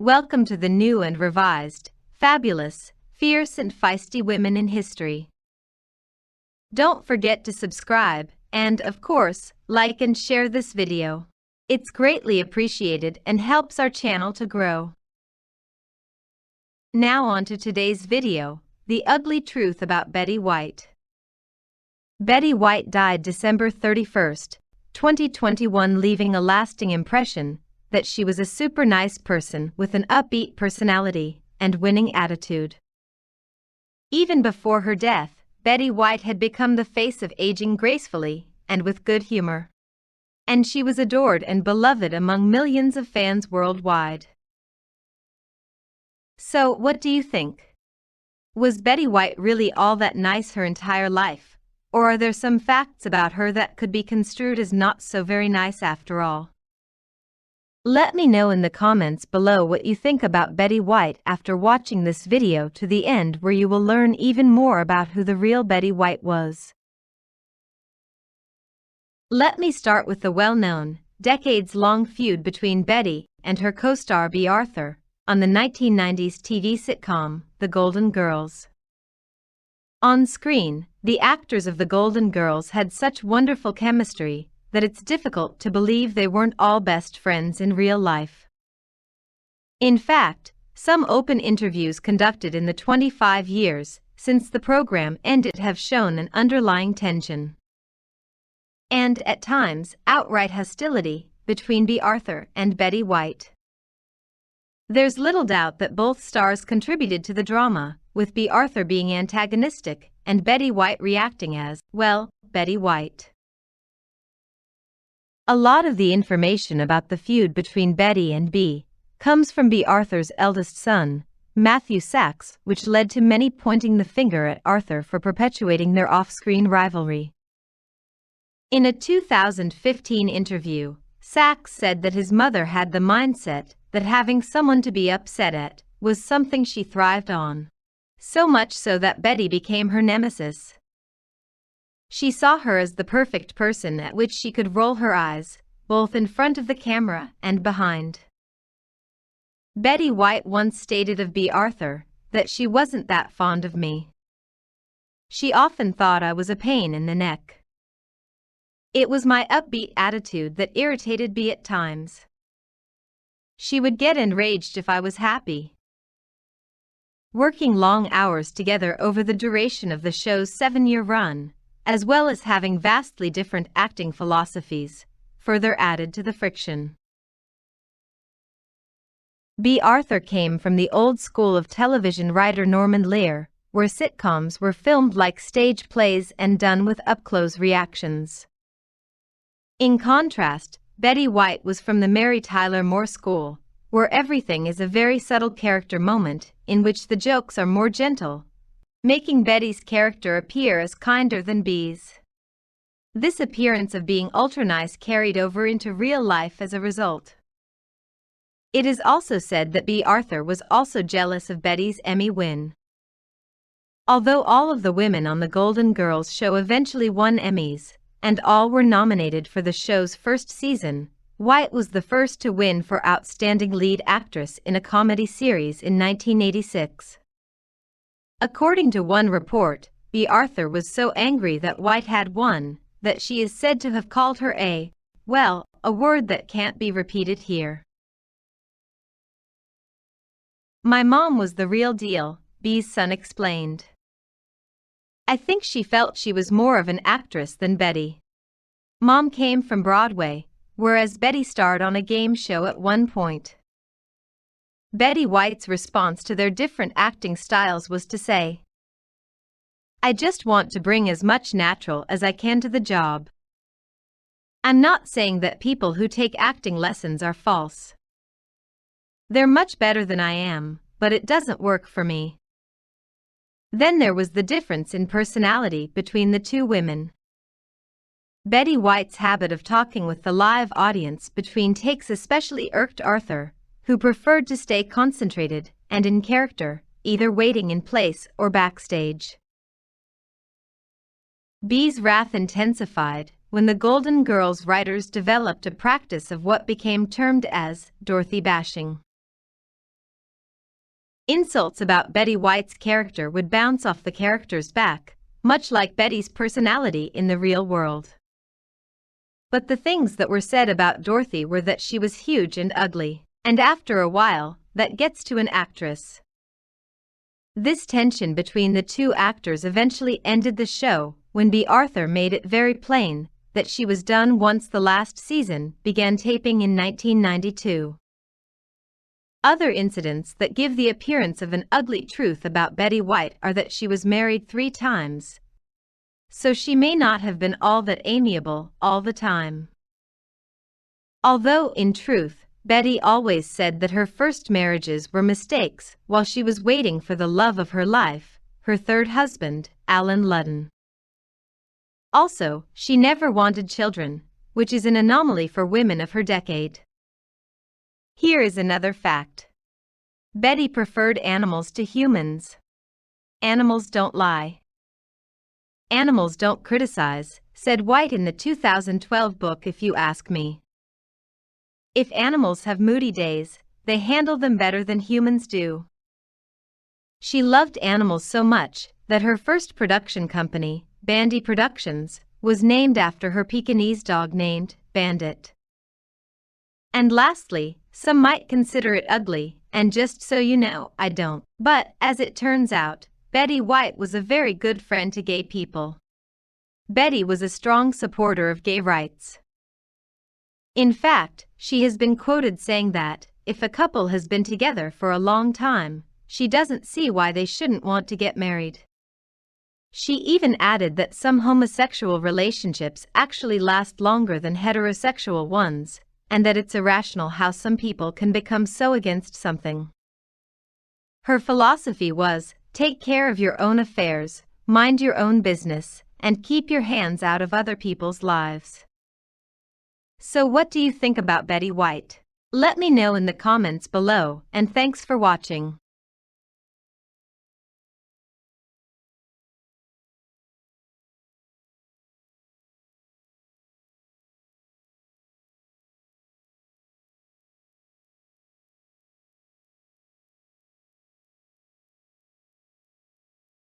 Welcome to the new and revised, fabulous, fierce and feisty women in history. Don't forget to subscribe and, of course, like and share this video. It's greatly appreciated and helps our channel to grow. Now on to today's video, the ugly truth about Betty White. Betty White died December 31st, 2021, leaving a lasting impression that she was a super nice person with an upbeat personality and winning attitude. Even before her death, Betty White had become the face of aging gracefully and with good humor. And she was adored and beloved among millions of fans worldwide. So, what do you think? Was Betty White really all that nice her entire life, or are there some facts about her that could be construed as not so very nice after all? Let me know in the comments below what you think about Betty White after watching this video to the end, where you will learn even more about who the real Betty White was. Let me start with the well-known, decades-long feud between Betty and her co-star Bea Arthur on the 1990s TV sitcom, The Golden Girls. On screen, the actors of The Golden Girls had such wonderful chemistry that it's difficult to believe they weren't all best friends in real life. In fact, some open interviews conducted in the 25 years since the program ended have shown an underlying tension, and at times outright hostility, between Bea Arthur and Betty White. There's little doubt that both stars contributed to the drama, with Bea Arthur being antagonistic and Betty White reacting as, well, Betty White. A lot of the information about the feud between Betty and Bea comes from Bea Arthur's eldest son, Matthew Sachs, which led to many pointing the finger at Arthur for perpetuating their off-screen rivalry. In a 2015 interview, Sachs said that his mother had the mindset that having someone to be upset at was something she thrived on, so much so that Betty became her nemesis. She saw her as the perfect person at which she could roll her eyes, both in front of the camera and behind. Betty White once stated of Bea Arthur that she wasn't that fond of me. She often thought I was a pain in the neck. It was my upbeat attitude that irritated Bea at times. She would get enraged if I was happy. Working long hours together over the duration of the show's 7-year run, as well as having vastly different acting philosophies, further added to the friction. Bea Arthur came from the old school of television writer Norman Lear, where sitcoms were filmed like stage plays and done with up-close reactions. In contrast, Betty White was from the Mary Tyler Moore school, where everything is a very subtle character moment in which the jokes are more gentle, making Betty's character appear as kinder than Bea's. This appearance of being ultra-nice carried over into real life as a result. It is also said that Bea Arthur was also jealous of Betty's Emmy win. Although all of the women on The Golden Girls show eventually won Emmys, and all were nominated for the show's first season, White was the first to win for Outstanding Lead Actress in a Comedy Series in 1986. According to one report, Bea Arthur was so angry that White had won, that she is said to have called her a word that can't be repeated here. My mom was the real deal, Bea's son explained. I think she felt she was more of an actress than Betty. Mom came from Broadway, whereas Betty starred on a game show at one point. Betty White's response to their different acting styles was to say, I just want to bring as much natural as I can to the job. I'm not saying that people who take acting lessons are false. They're much better than I am, but it doesn't work for me. Then there was the difference in personality between the two women. Betty White's habit of talking with the live audience between takes especially irked Arthur, who preferred to stay concentrated and in character, either waiting in place or backstage. Bea's wrath intensified when the Golden Girls writers developed a practice of what became termed as Dorothy bashing. Insults about Betty White's character would bounce off the character's back, much like Betty's personality in the real world. But the things that were said about Dorothy were that she was huge and ugly, and after a while, that gets to an actress. This tension between the two actors eventually ended the show when Bea Arthur made it very plain that she was done once the last season began taping in 1992. Other incidents that give the appearance of an ugly truth about Betty White are that she was married 3 times. So she may not have been all that amiable all the time. Although, in truth, Betty always said that her first marriages were mistakes while she was waiting for the love of her life, her third husband, Alan Ludden. Also, she never wanted children, which is an anomaly for women of her decade. Here is another fact. Betty preferred animals to humans. Animals don't lie. Animals don't criticize, said White in the 2012 book If You Ask Me. If animals have moody days, they handle them better than humans do. She loved animals so much that her first production company, Bandy Productions, was named after her Pekingese dog named Bandit. And lastly, some might consider it ugly, and just so you know, I don't. But, as it turns out, Betty White was a very good friend to gay people. Betty was a strong supporter of gay rights. In fact, she has been quoted saying that, if a couple has been together for a long time, she doesn't see why they shouldn't want to get married. She even added that some homosexual relationships actually last longer than heterosexual ones, and that it's irrational how some people can become so against something. Her philosophy was, take care of your own affairs, mind your own business, and keep your hands out of other people's lives. So what do you think about Betty White? Let me know in the comments below, and thanks for watching.